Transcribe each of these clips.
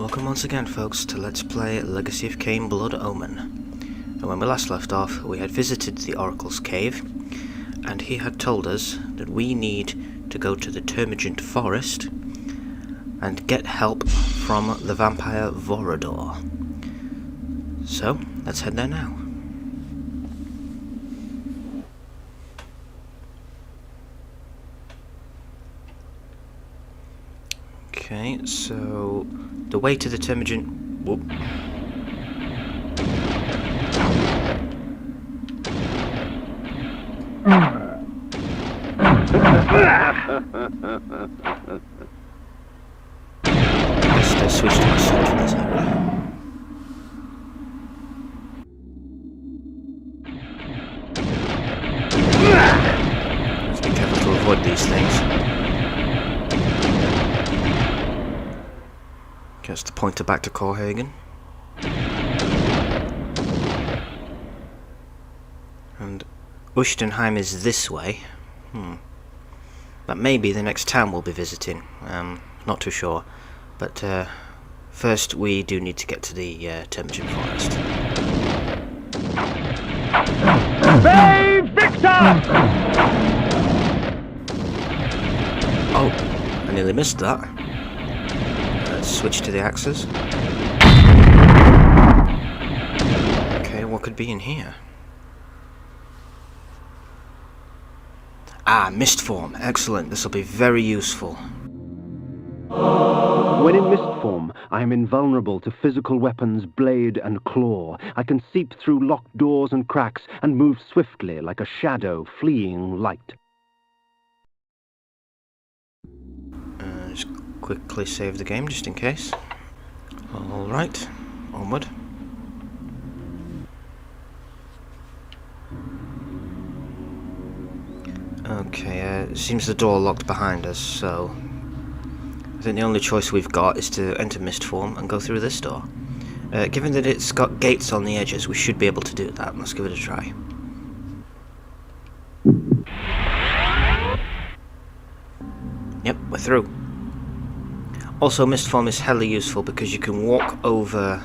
Welcome once again, folks, to Let's Play Legacy of Kain Blood Omen. And when we last left off, we had visited the Oracle's cave, and he had told us that we need to go to the Termogent Forest and get help from the vampire Vorador. So, let's head there now. Okay, so the way to the Termogent... Whoop. Let's switch to my sword for this area. Let's be careful to avoid these things. Gets the pointer back to Korhagen. And Ushtenheim is this way. That may be the next town we'll be visiting. Not too sure. But first we do need to get to the Termogent Forest. Bay Victor! Oh, I nearly missed that. Switch to the axes. Okay, what could be in here? Ah, mist form. Excellent. This will be very useful. When in mist form, I am invulnerable to physical weapons, blade and claw. I can seep through locked doors and cracks and move swiftly like a shadow fleeing light. Just quickly save the game just in case. Alright, onward. Okay, it seems the door locked behind us, so I think the only choice we've got is to enter mist form and go through this door. Given that it's got gates on the edges, we should be able to do that. Let's give it a try. Yep, we're through. Also, mist form is hella useful because you can walk over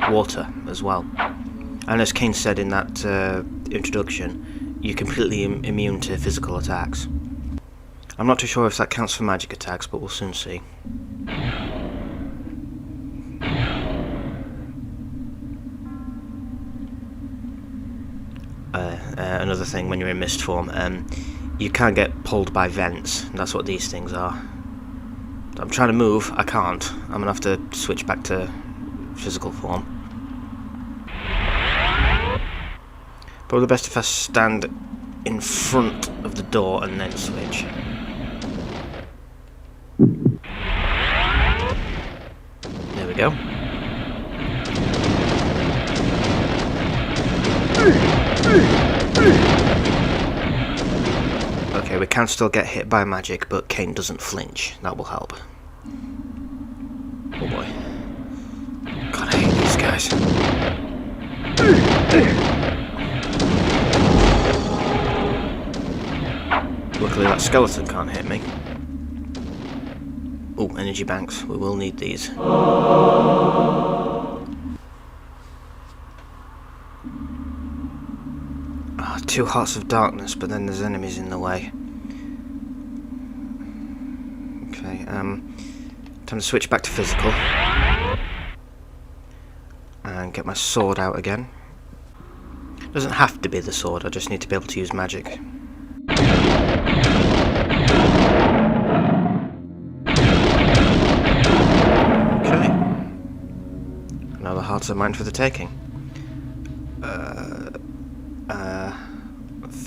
water as well. And as Kain said in that introduction, you're completely immune to physical attacks. I'm not too sure if that counts for magic attacks, but we'll soon see. Another thing, when you're in mist form, you can't get pulled by vents. That's what these things are. I'm trying to move, I can't. I'm gonna have to switch back to physical form. Probably best if I stand in front of the door and then switch. There we go. Okay, we can still get hit by magic, but Kain doesn't flinch. That will help. Oh boy. God, I hate these guys. Luckily that skeleton can't hit me. Oh, energy banks. We will need these. Two hearts of darkness, but then there's enemies in the way. Okay, time to switch back to physical. And get my sword out again. Doesn't have to be the sword, I just need to be able to use magic. Okay. Now the hearts are mine for the taking.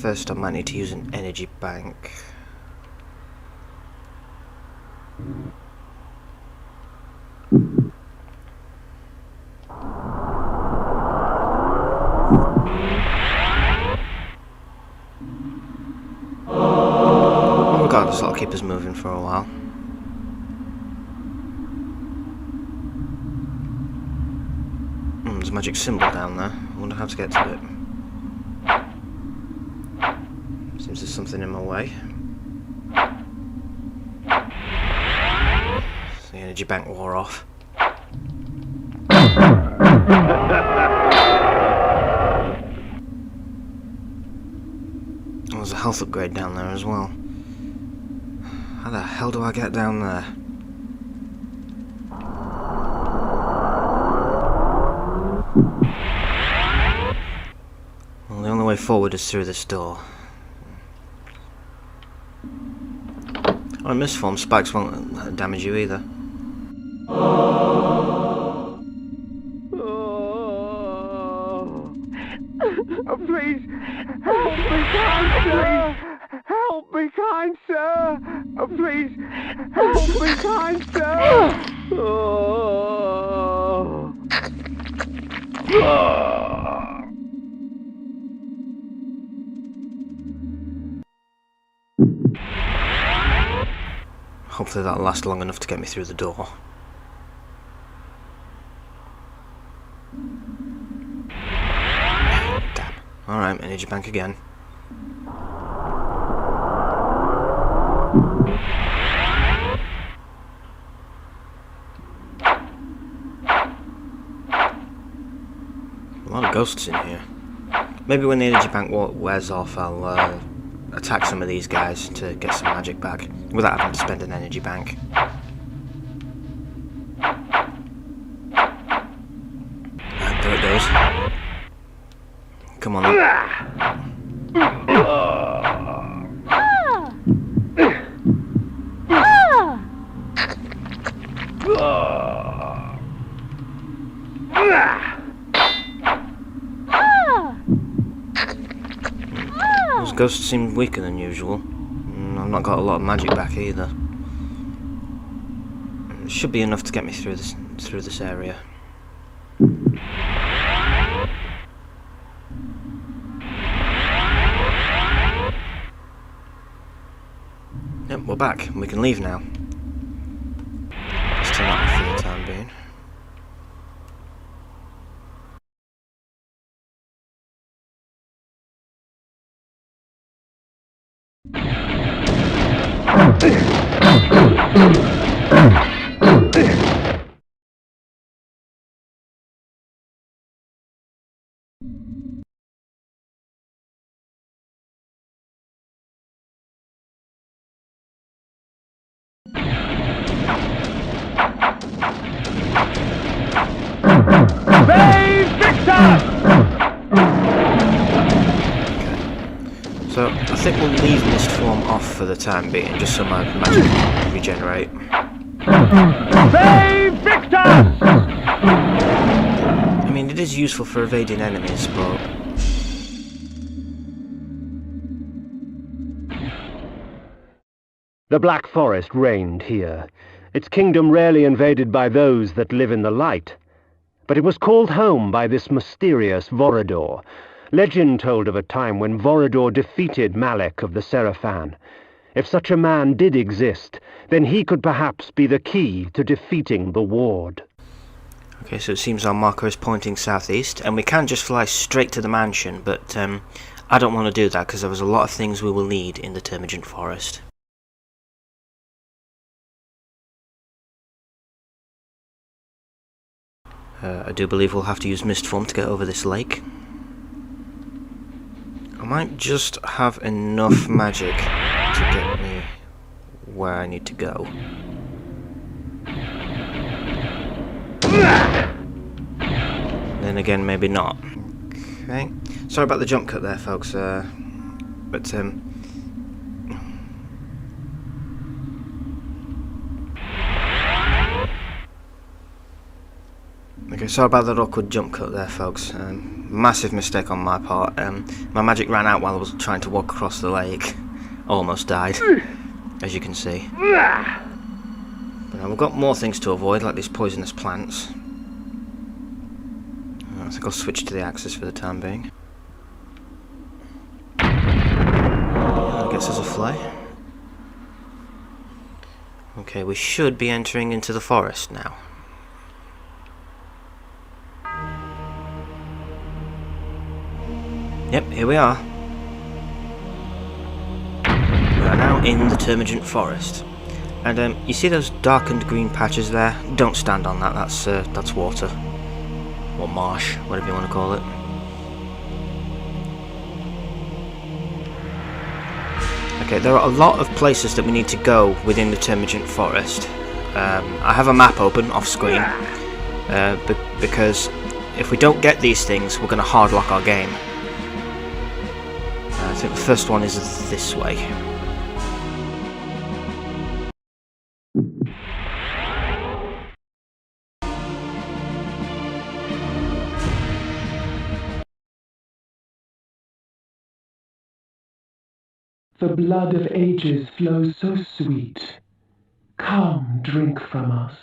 First I might need to use an energy bank. Regardless, I'll keep us moving for a while. There's a magic symbol down there. I wonder how to get to it. Seems there's something in my way. The energy bank wore off. Oh, there's a health upgrade down there as well. How the hell do I get down there? Well, the only way forward is through this door. Oh, in this form, spikes won't damage you either. Please, help me, kind sir! Help me, kind sir! Please, help me, kind sir! Hopefully that'll last long enough to get me through the door. Damn. Alright, energy bank again. A lot of ghosts in here. Maybe when the energy bank wears off, I'll attack some of these guys to get some magic back without having to spend an energy bank. And there it goes. Come on then. Those ghosts seem weaker than usual. I've not got a lot of magic back either. It should be enough to get me through this area. Yep, we're back and we can leave now. Just turn that off for the time being. So, I think we'll leave Mist Form off for the time being, just so my magic can regenerate. Save Victor! I mean, it is useful for evading enemies, but... The Black Forest reigned here, its kingdom rarely invaded by those that live in the light. But it was called home by this mysterious Vorador. Legend told of a time when Vorador defeated Malek of the Seraphan. If such a man did exist, then he could perhaps be the key to defeating the Ward. Okay, so it seems our marker is pointing southeast, and we can just fly straight to the mansion, but I don't want to do that because there was a lot of things we will need in the Termogent Forest. I do believe we'll have to use Mist Form to get over this lake. I might just have enough magic to get me where I need to go. Then again, maybe not. Okay. Sorry about the jump cut there, folks. Okay, sorry about that awkward jump cut there, folks. Massive mistake on my part. My magic ran out while I was trying to walk across the lake. Almost died, as you can see. But we've got more things to avoid, like these poisonous plants. I think I'll switch to the axis for the time being. I guess there's a fly. Okay, we should be entering into the forest now. Yep, here we are. We are now in the Termogent Forest. And you see those darkened green patches there? Don't stand on that, that's water. Or marsh, whatever you want to call it. Okay, there are a lot of places that we need to go within the Termogent Forest. I have a map open off screen because if we don't get these things, we're going to hard lock our game. I think the first one is this way. The blood of ages flows so sweet. Come, drink from us.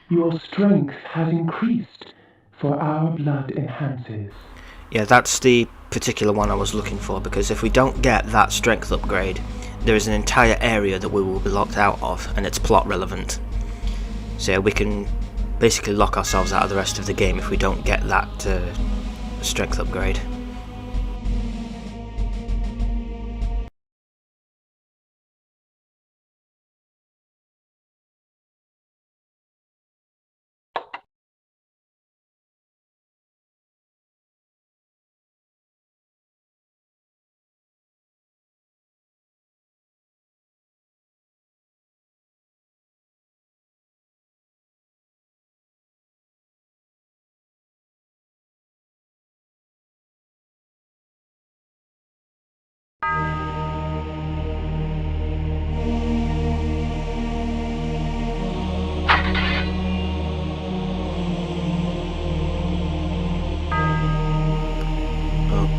Your strength has increased, for our blood enhances. Yeah, that's the particular one I was looking for, because if we don't get that strength upgrade, there is an entire area that we will be locked out of, and it's plot relevant. So yeah, we can basically lock ourselves out of the rest of the game if we don't get that strength upgrade.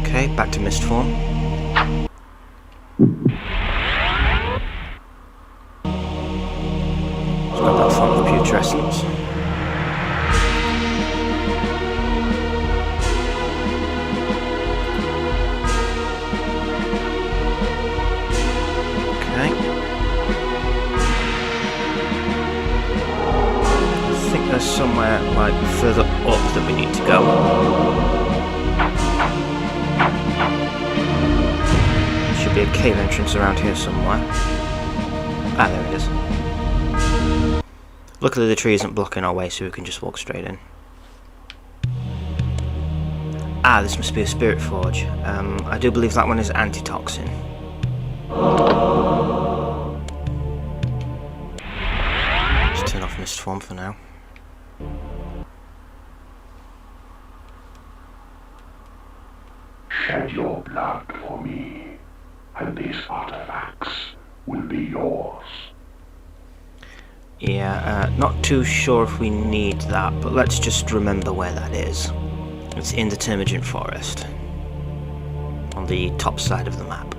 Okay, back to mist form. Let's grab that form of putrescence. Okay. I think there's somewhere like further up that we need to go. Be a cave entrance around here somewhere. Ah, there it is. Luckily the tree isn't blocking our way, so we can just walk straight in. Ah, this must be a spirit forge. I do believe that one is antitoxin. Just turn off mist form for now. Shed your blood for me, and these artifacts will be yours. Yeah, not too sure if we need that, but let's just remember where that is. It's in the Termogent Forest, on the top side of the map.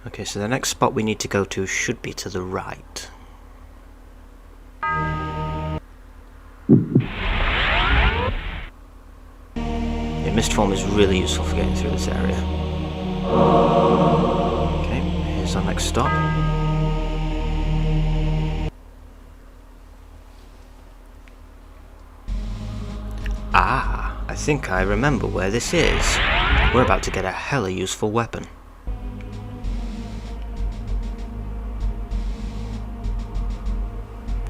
Okay, so the next spot we need to go to should be to the right. Mist form is really useful for getting through this area. Okay, here's our next stop. Ah, I think I remember where this is. We're about to get a hella useful weapon.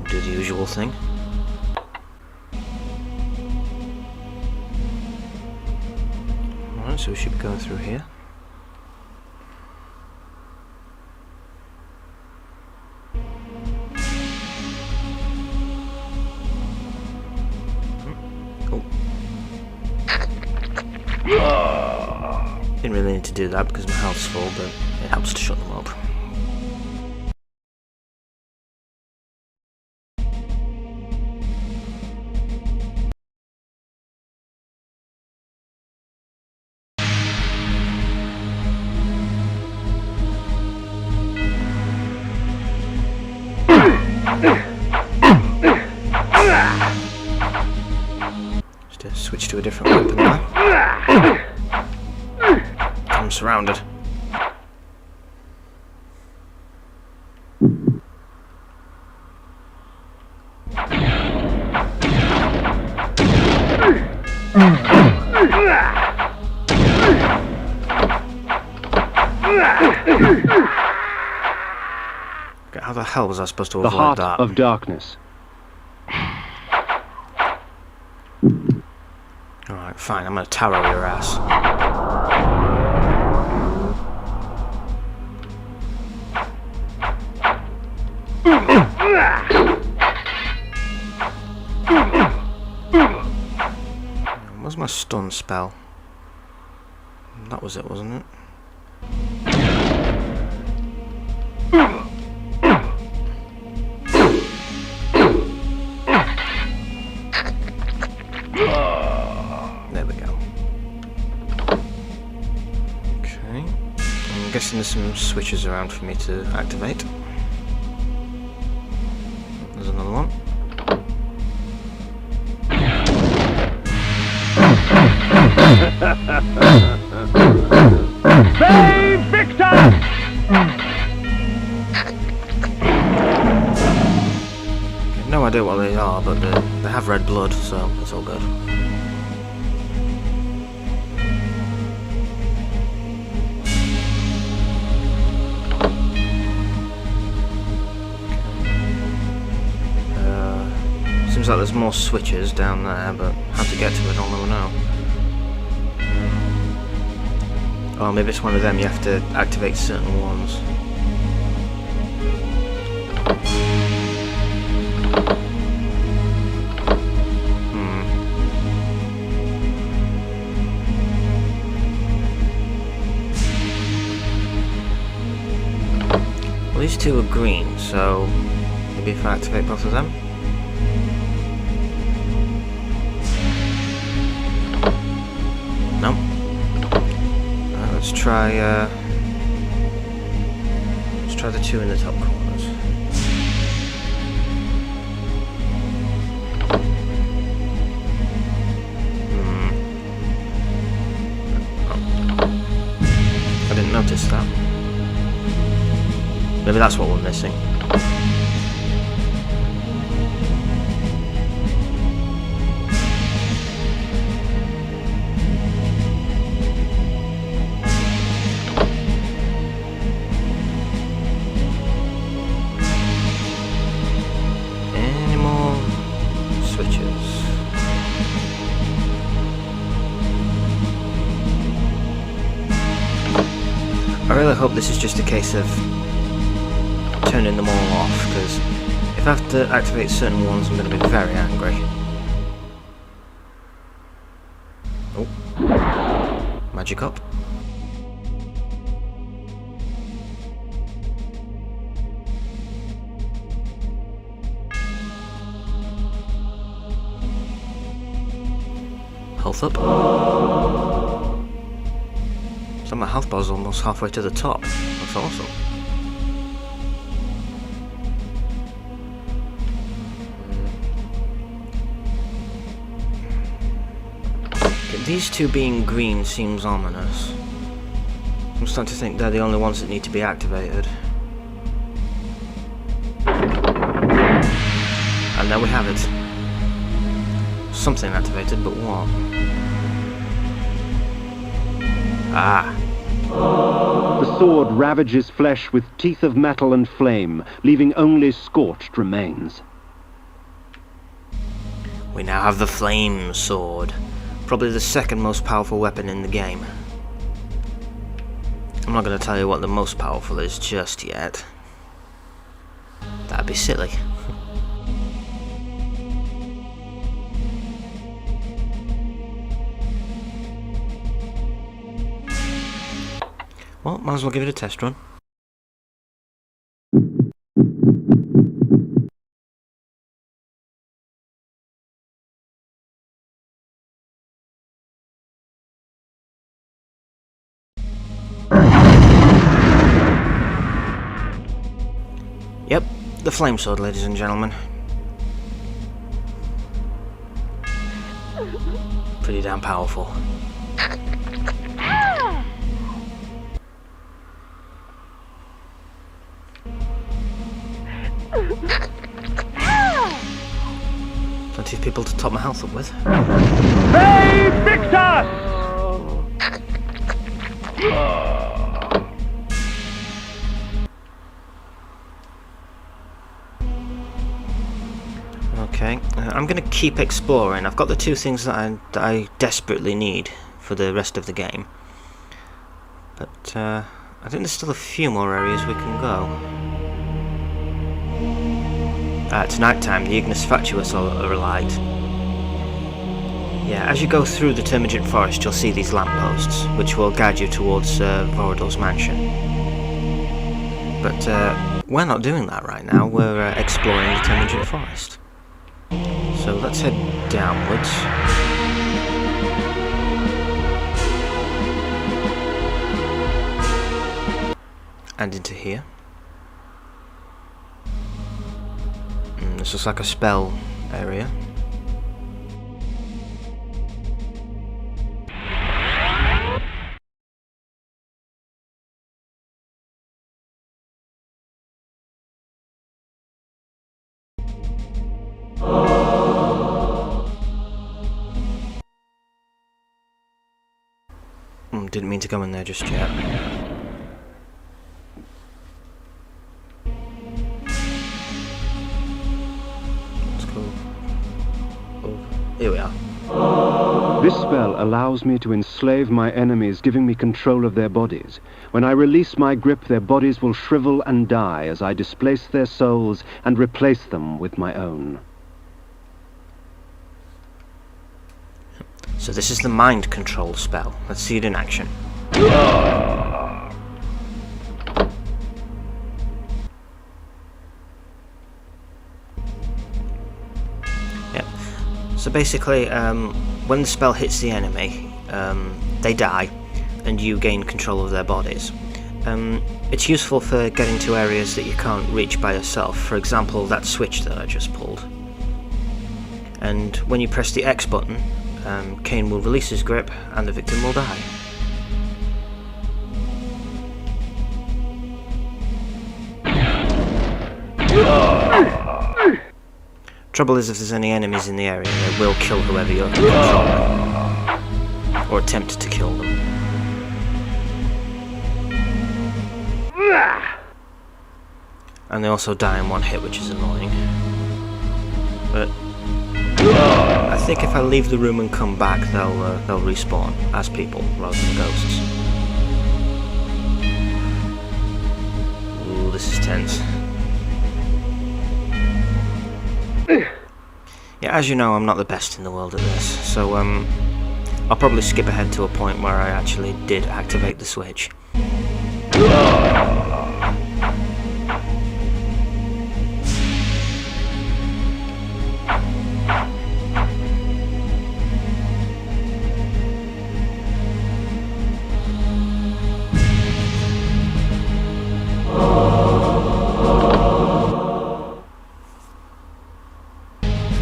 Do the usual thing. So we should be going through here. Oh. Didn't really need to do that because my health's full, but it helps to shut them up. Just switch to a different weapon now. I'm surrounded. Okay, how the hell was I supposed to The avoid heart that? of darkness. Alright, fine, I'm gonna tarot your ass. Where's my stun spell? That was it, wasn't it? There we go. Okay. I'm guessing there's some switches around for me to activate. There's another one. Save Victor! No idea what they are, but they have red blood, so it's all good. Seems like there's more switches down there, but how to get to it I'll never know. Oh, maybe it's one of them, you have to activate certain ones. Well, these two are green, so maybe if I activate both of them? No. Let's try the two in the top corners. Oh. I didn't notice that. Maybe that's what we're missing. Any more switches? I really hope this is just a case of turning them all off, because if I have to activate certain ones I'm going to be very angry. Oh. Magic up. Health up. So my health bar's almost halfway to the top. That's awesome. These two being green seems ominous. I'm starting to think they're the only ones that need to be activated. And there we have it. Something activated, but what? Ah. The sword ravages flesh with teeth of metal and flame, leaving only scorched remains. We now have the flame sword. Probably the second most powerful weapon in the game. I'm not going to tell you what the most powerful is just yet. That'd be silly. Well, might as well give it a test run. Yep, the flame sword, ladies and gentlemen. Pretty damn powerful. Plenty of people to top my health up with. Save Victor! I'm going to keep exploring. I've got the two things that I desperately need for the rest of the game. But I think there's still a few more areas we can go. It's night time. The Ignis Fatuus are alight. Yeah, as you go through the Termogent Forest, you'll see these lampposts, which will guide you towards Vorador's mansion. But we're not doing that right now. We're exploring the Termogent Forest. So let's head downwards. And into here. This looks like a spell area. Didn't mean to go in there just yet. Let's go. Oh, here we are. This spell allows me to enslave my enemies, giving me control of their bodies. When I release my grip, their bodies will shrivel and die as I displace their souls and replace them with my own. So this is the mind control spell. Let's see it in action. Yep. So basically, when the spell hits the enemy, they die, and you gain control of their bodies. It's useful for getting to areas that you can't reach by yourself. For example, that switch that I just pulled. And when you press the X button, Cain will release his grip and the victim will die. Trouble is, if there's any enemies in the area, they will kill whoever you're controlling, or attempt to kill them. And they also die in one hit, which is annoying. But I think if I leave the room and come back, they'll respawn as people rather than ghosts. Ooh, this is tense. Yeah, as you know, I'm not the best in the world at this, so I'll probably skip ahead to a point where I actually did activate the switch.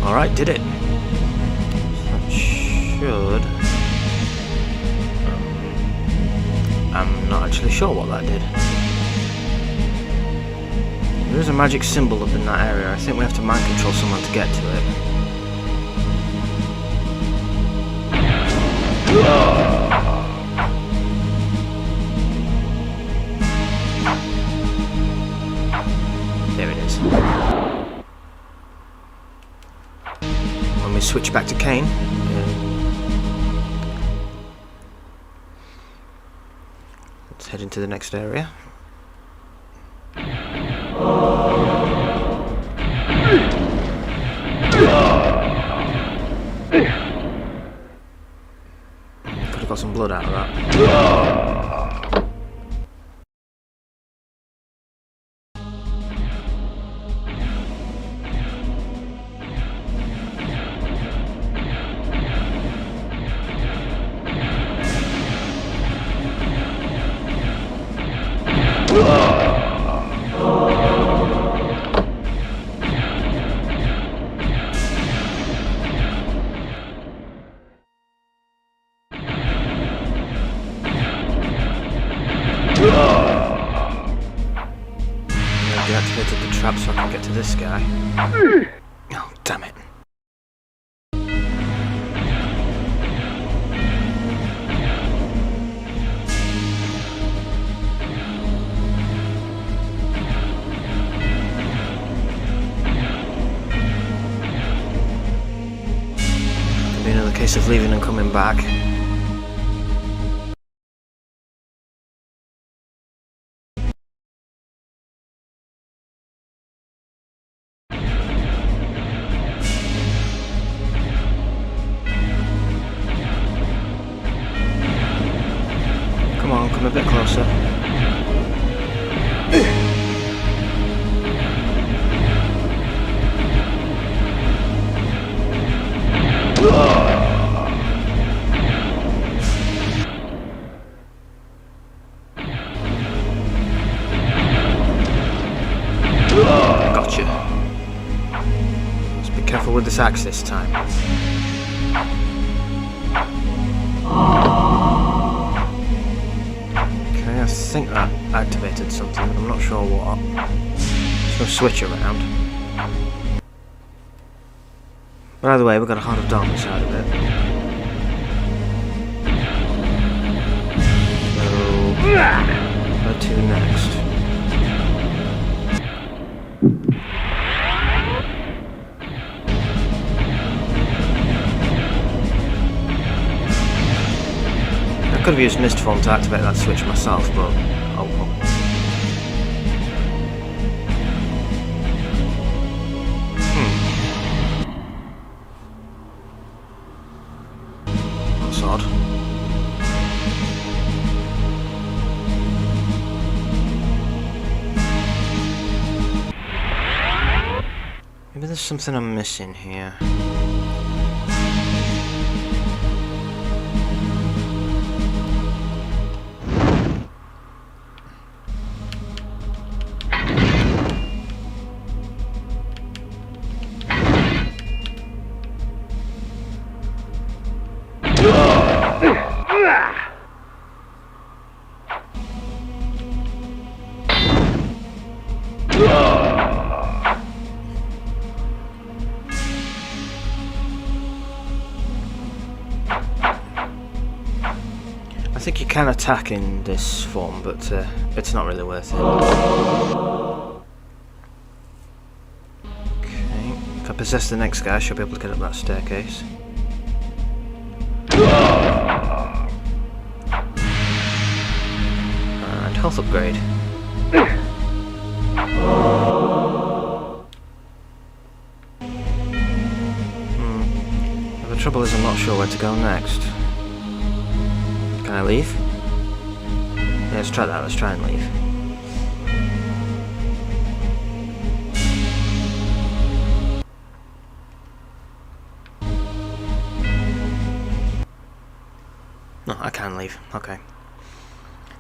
Alright, did it. That should... I'm not actually sure what that did. There is a magic symbol up in that area. I think we have to mind control someone to get to it. There it is. When we switch back to Cain, let's head into the next area. Could have got some blood out of that. Deactivated the trap so I can get to this guy. Oh, damn it. choice of leaving and coming back. Come on, come a bit closer. Gotcha. Let's be careful with this axe this time. Okay, I think that activated something, but I'm not sure what. There's no switch around. But either way, we've got a Heart of Darkness out of it. So, where to next? I could have used Mist Form to activate that switch myself, but oh well. That's odd. Maybe there's something I'm missing here. I think you can attack in this form, but it's not really worth it. Okay, if I possess the next guy, I should be able to get up that staircase. And health upgrade. But the trouble is I'm not sure where to go next. Can I leave? Yeah, let's try that. Let's try and leave. No, I can leave. Okay.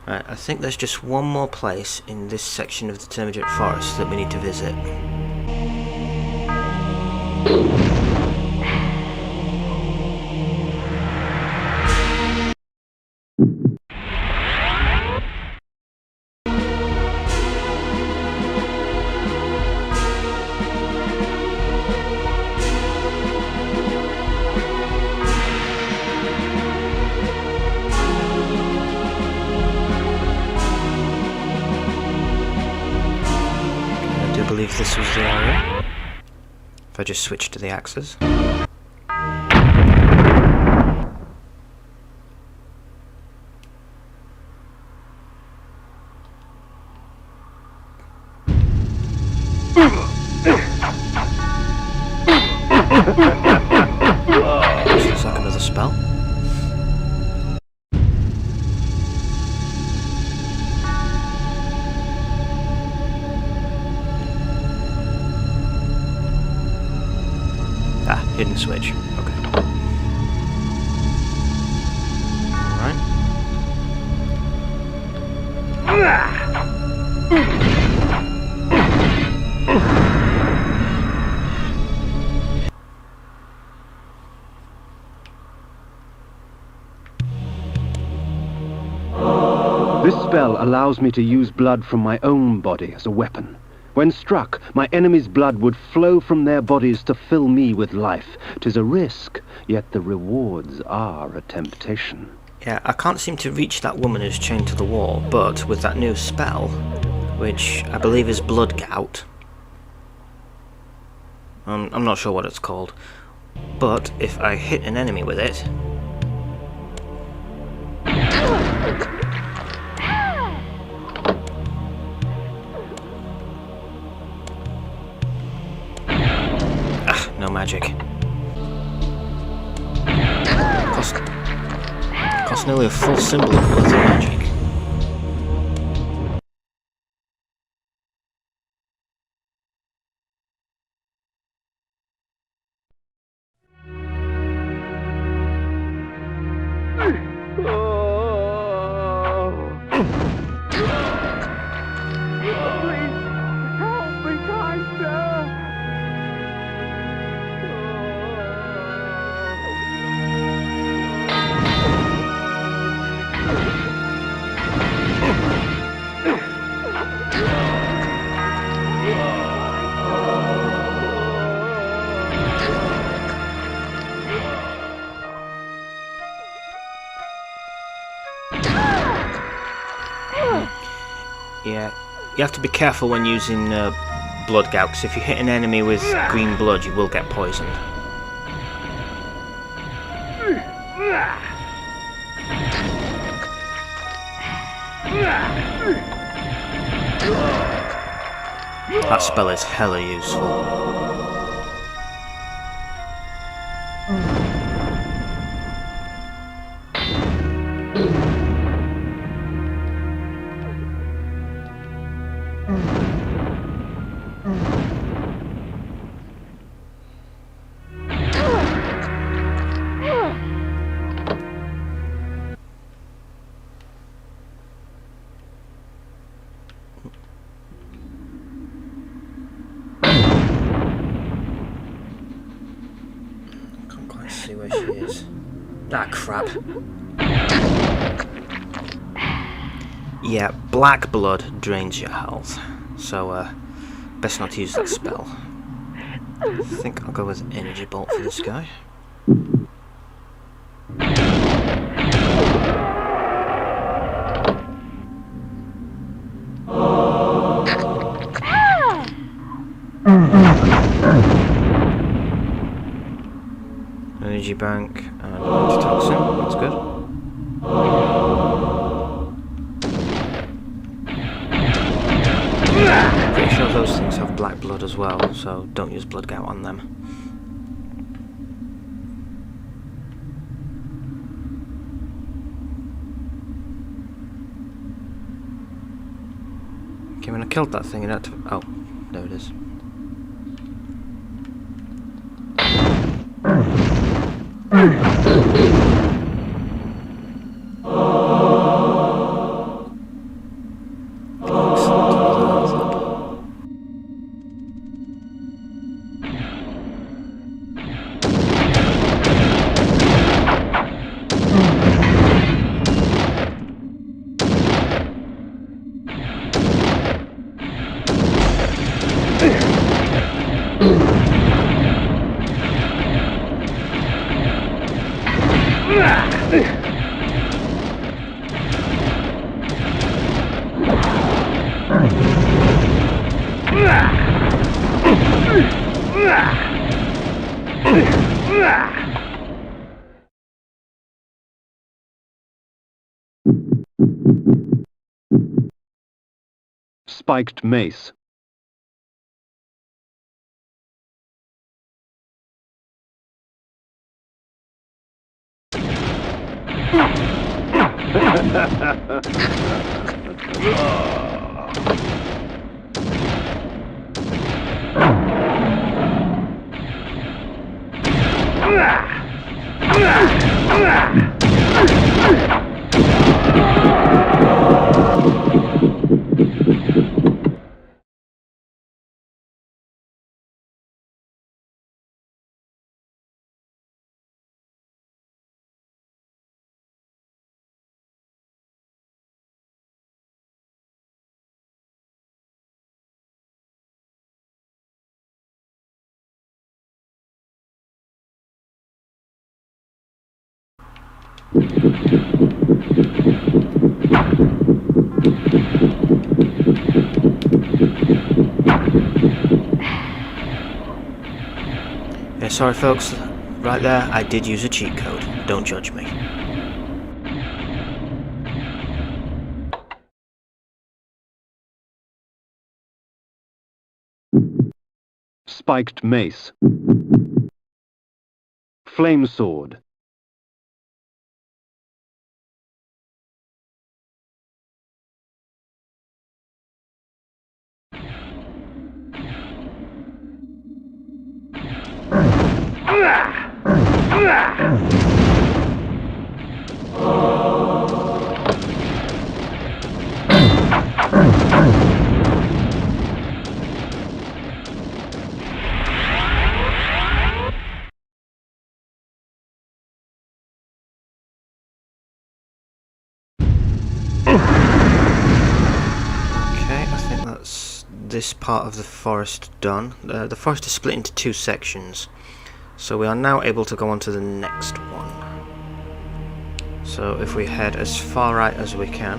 Right, I think there's just one more place in this section of the Termogent Forest that we need to visit. I believe this was the area. If I just switch to the axes. This looks like another spell. Hidden switch. Okay. Alright. This spell allows me to use blood from my own body as a weapon. When struck, my enemy's blood would flow from their bodies to fill me with life. 'Tis a risk, yet the rewards are a temptation. Yeah, I can't seem to reach that woman who's chained to the wall, but with that new spell, which I believe is Blood Gout, I'm not sure what it's called, But if I hit an enemy with it, no magic. Cost nearly a full symbol of worth of magic. Yeah, you have to be careful when using blood gout, because if you hit an enemy with green blood, you will get poisoned. That spell is hella useful. See where she is. Ah, crap. Yeah, black blood drains your health, so best not to use that spell. I think I'll go with energy bolt for this guy. Energy bank and antitoxin, that's good. Pretty sure those things have black blood as well, so don't use blood gout on them. Okay, when I killed that thing, it had to... oh, there it is. Spiked mace. Yeah, sorry folks, Right there, I did use a cheat code. Don't judge me. Spiked mace. Flame sword. This part of the forest done. The forest is split into two sections, so we are now able to go on to the next one. So if we head as far right as we can,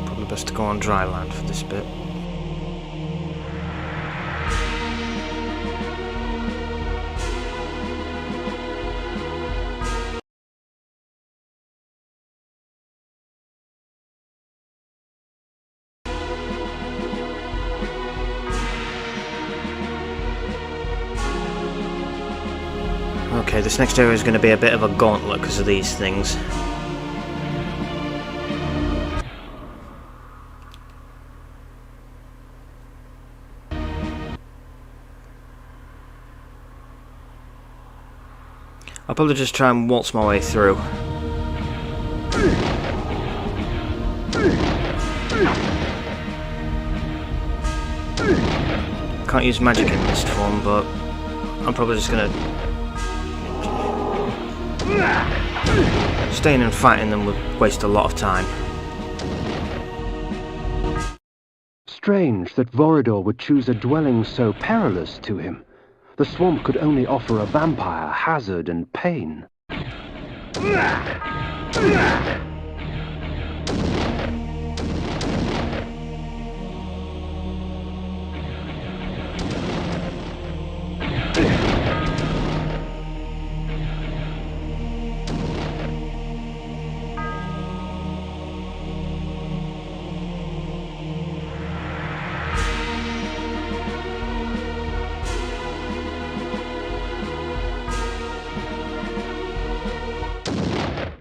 probably best to go on dry land for this bit. Okay, this next area is going to be a bit of a gauntlet because of these things. I'll probably just try and waltz my way through. Can't use magic in this form, but I'm probably just gonna... Staying and fighting them would waste a lot of time. Strange that Vorador would choose a dwelling so perilous to him. The swamp could only offer a vampire hazard and pain.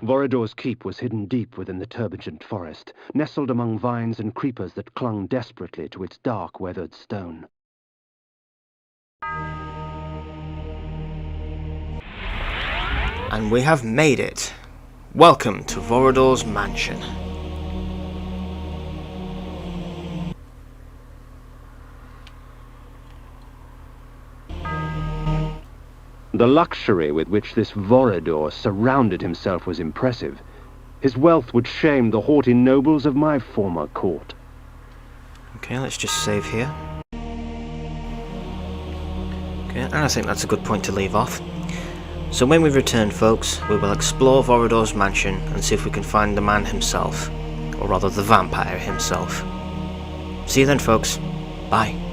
Vorador's keep was hidden deep within the Termogent Forest, nestled among vines and creepers that clung desperately to its dark, weathered stone. And we have made it. Welcome to Vorador's mansion. The luxury with which this Vorador surrounded himself was impressive. His wealth would shame the haughty nobles of my former court. Okay, let's just save here. Okay, and I think that's a good point to leave off. So when we return, folks, we will explore Vorador's mansion and see if we can find the man himself. Or rather, the vampire himself. See you then, folks. Bye.